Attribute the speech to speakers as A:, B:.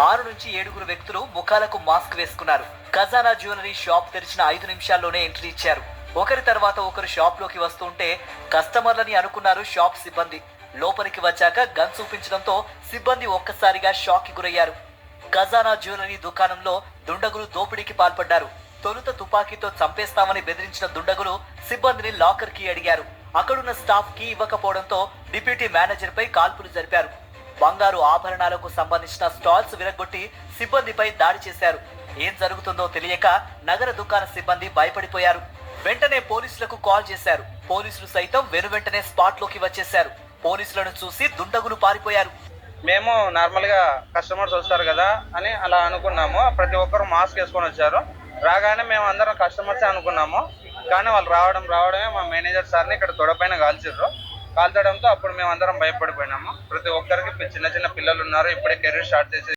A: 6 నుంచి 7 వ్యక్తులు ముఖాలకు మాస్క్ వేసుకున్నారు. ఖజానా జ్యువెలరీ షాప్ తెరిచిన 5 నిమిషాల్లోనే ఎంట్రీ ఇచ్చారు. ఒకరి తర్వాత ఒకరు షాప్ లోకి వస్తుంటే కస్టమర్లని అనుకున్నారు షాప్ సిబ్బంది. లోపలికి వచ్చాక గన్ చూపించడంతో సిబ్బంది ఒక్కసారిగా షాక్ కి గురయ్యారు. ఖజానా జ్యువెలరీ దుకాణంలో దుండగులు దోపిడీకి పాల్పడ్డారు. తొలుత తుపాకీతో చంపేస్తామని బెదిరించిన దుండగులు సిబ్బందిని లాకర్ కి అడిగారు. అక్కడున్న స్టాఫ్ కి ఇవ్వకపోవడంతో డిప్యూటీ మేనేజర్ పై కాల్పులు జరిపారు. బంగారు ఆభరణాలకు సంబంధించిన స్టాల్స్ విరగొట్టి సిబ్బందిపై దాడి చేశారు. ఏం జరుగుతుందో తెలియక నగర దుకాణ సిబ్బంది భయపడిపోయారు. వెంటనే పోలీసులకు కాల్ చేశారు. పోలీసులు సైతం వెనువెంటనే స్పాట్ లోకి వచ్చేశారు. పోలీసులను చూసి దుండగులు పారిపోయారు.
B: మేము నార్మల్ గా కస్టమర్స్ వస్తారు కదా అని అలా అనుకున్నాము. ప్రతి ఒక్కరు మాస్క్ వేసుకొని వచ్చారు. రాగానే మేము అందరం కస్టమర్సే అనుకున్నాము. కానీ వాళ్ళు రావడమే మా మేనేజర్ సార్ని ఇక్కడ తొడపైన కాల్చారు. కాల్చడంతో అప్పుడు మేము అందరం భయపడిపోయినాము. ప్రతి ఒక్కరికి చిన్న చిన్న పిల్లలు ఉన్నారు. ఇప్పుడే కెరీర్ స్టార్ట్ చేసి